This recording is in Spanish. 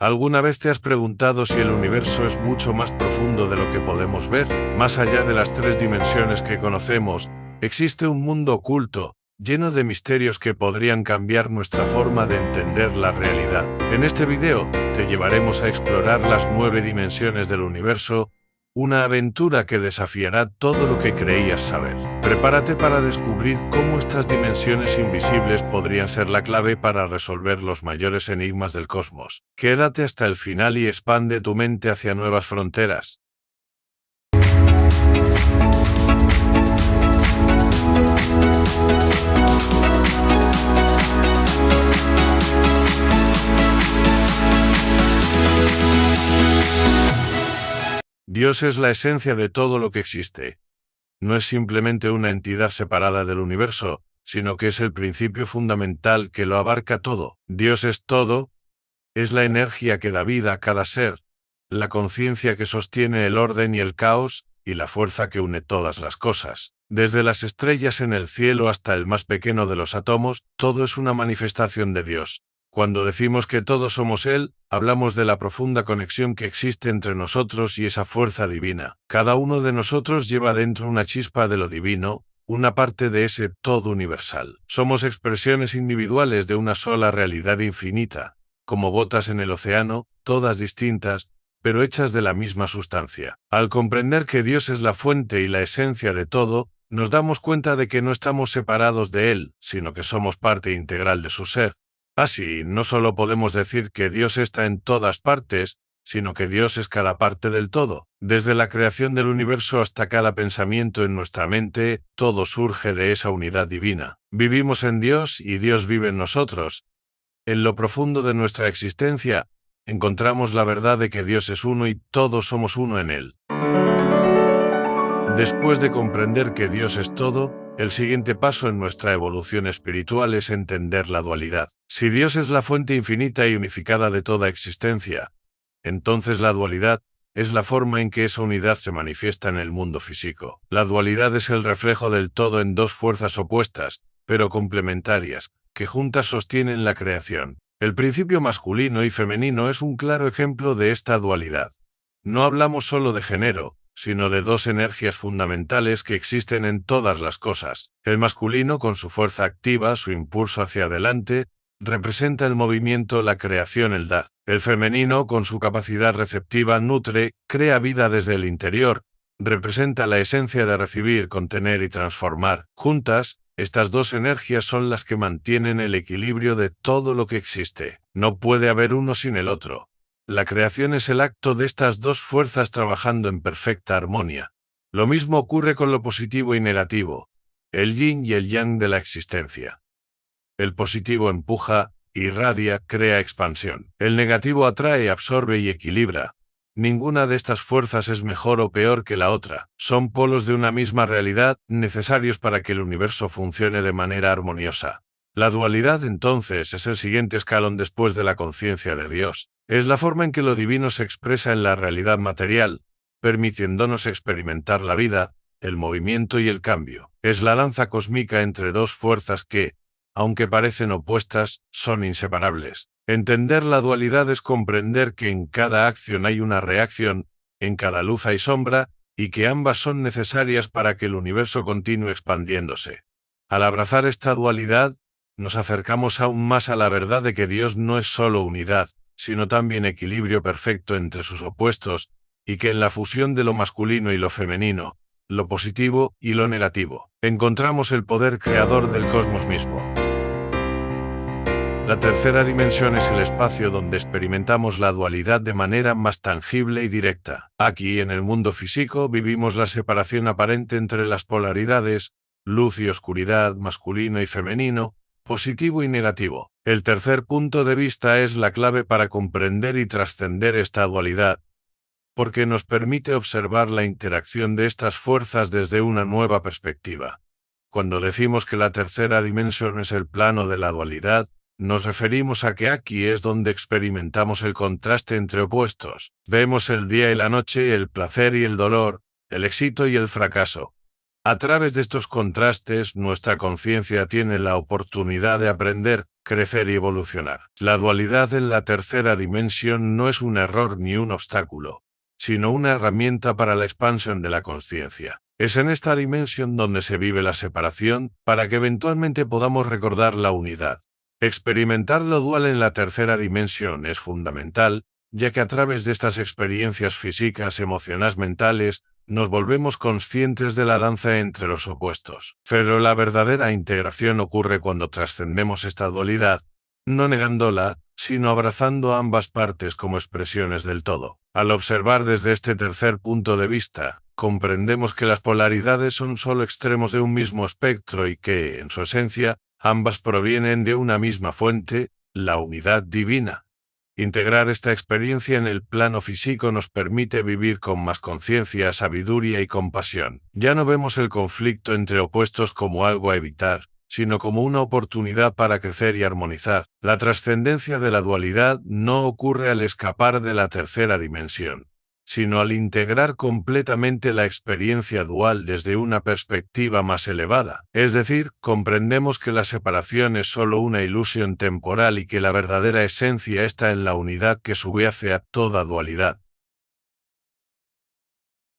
¿Alguna vez te has preguntado si el universo es mucho más profundo de lo que podemos ver? Más allá de las 3 dimensiones que conocemos, existe un mundo oculto, lleno de misterios que podrían cambiar nuestra forma de entender la realidad. En este video, te llevaremos a explorar las 9 dimensiones del universo, una aventura que desafiará todo lo que creías saber. Prepárate para descubrir cómo estas dimensiones invisibles podrían ser la clave para resolver los mayores enigmas del cosmos. Quédate hasta el final y expande tu mente hacia nuevas fronteras. Dios es la esencia de todo lo que existe. No es simplemente una entidad separada del universo, sino que es el principio fundamental que lo abarca todo. Dios es todo, es la energía que da vida a cada ser, la conciencia que sostiene el orden y el caos, y la fuerza que une todas las cosas. Desde las estrellas en el cielo hasta el más pequeño de los átomos, todo es una manifestación de Dios. Cuando decimos que todos somos Él, hablamos de la profunda conexión que existe entre nosotros y esa fuerza divina. Cada uno de nosotros lleva dentro una chispa de lo divino, una parte de ese todo universal. Somos expresiones individuales de una sola realidad infinita, como gotas en el océano, todas distintas, pero hechas de la misma sustancia. Al comprender que Dios es la fuente y la esencia de todo, nos damos cuenta de que no estamos separados de Él, sino que somos parte integral de su ser. Así, no solo podemos decir que Dios está en todas partes, sino que Dios es cada parte del todo. Desde la creación del universo hasta cada pensamiento en nuestra mente, todo surge de esa unidad divina. Vivimos en Dios y Dios vive en nosotros. En lo profundo de nuestra existencia, encontramos la verdad de que Dios es uno y todos somos uno en Él. Después de comprender que Dios es todo, el siguiente paso en nuestra evolución espiritual es entender la dualidad. Si Dios es la fuente infinita y unificada de toda existencia, entonces la dualidad es la forma en que esa unidad se manifiesta en el mundo físico. La dualidad es el reflejo del todo en dos fuerzas opuestas, pero complementarias, que juntas sostienen la creación. El principio masculino y femenino es un claro ejemplo de esta dualidad. No hablamos solo de género, sino de dos energías fundamentales que existen en todas las cosas. El masculino, con su fuerza activa, su impulso hacia adelante, representa el movimiento, la creación, el dar. El femenino, con su capacidad receptiva, nutre, crea vida desde el interior, representa la esencia de recibir, contener y transformar. Juntas, estas dos energías son las que mantienen el equilibrio de todo lo que existe. No puede haber uno sin el otro. La creación es el acto de estas dos fuerzas trabajando en perfecta armonía. Lo mismo ocurre con lo positivo y negativo, el yin y el yang de la existencia. El positivo empuja, irradia, crea expansión. El negativo atrae, absorbe y equilibra. Ninguna de estas fuerzas es mejor o peor que la otra. Son polos de una misma realidad, necesarios para que el universo funcione de manera armoniosa. La dualidad, entonces, es el siguiente escalón después de la conciencia de Dios. Es la forma en que lo divino se expresa en la realidad material, permitiéndonos experimentar la vida, el movimiento y el cambio. Es la danza cósmica entre dos fuerzas que, aunque parecen opuestas, son inseparables. Entender la dualidad es comprender que en cada acción hay una reacción, en cada luz hay sombra, y que ambas son necesarias para que el universo continúe expandiéndose. Al abrazar esta dualidad, nos acercamos aún más a la verdad de que Dios no es solo unidad, sino también equilibrio perfecto entre sus opuestos, y que en la fusión de lo masculino y lo femenino, lo positivo y lo negativo, encontramos el poder creador del cosmos mismo. La tercera dimensión es el espacio donde experimentamos la dualidad de manera más tangible y directa. Aquí, en el mundo físico, vivimos la separación aparente entre las polaridades, luz y oscuridad, masculino y femenino, positivo y negativo. El tercer punto de vista es la clave para comprender y trascender esta dualidad, porque nos permite observar la interacción de estas fuerzas desde una nueva perspectiva. Cuando decimos que la tercera dimensión es el plano de la dualidad, nos referimos a que aquí es donde experimentamos el contraste entre opuestos. Vemos el día y la noche, el placer y el dolor, el éxito y el fracaso. A través de estos contrastes, nuestra conciencia tiene la oportunidad de aprender, crecer y evolucionar. La dualidad en la tercera dimensión no es un error ni un obstáculo, sino una herramienta para la expansión de la conciencia. Es en esta dimensión donde se vive la separación, para que eventualmente podamos recordar la unidad. Experimentar lo dual en la tercera dimensión es fundamental, ya que a través de estas experiencias físicas, emocionales, mentales, nos volvemos conscientes de la danza entre los opuestos. Pero la verdadera integración ocurre cuando trascendemos esta dualidad, no negándola, sino abrazando ambas partes como expresiones del todo. Al observar desde este tercer punto de vista, comprendemos que las polaridades son solo extremos de un mismo espectro y que, en su esencia, ambas provienen de una misma fuente, la unidad divina. Integrar esta experiencia en el plano físico nos permite vivir con más conciencia, sabiduría y compasión. Ya no vemos el conflicto entre opuestos como algo a evitar, sino como una oportunidad para crecer y armonizar. La trascendencia de la dualidad no ocurre al escapar de la tercera dimensión, sino al integrar completamente la experiencia dual desde una perspectiva más elevada. Es decir, comprendemos que la separación es solo una ilusión temporal y que la verdadera esencia está en la unidad que subyace a toda dualidad.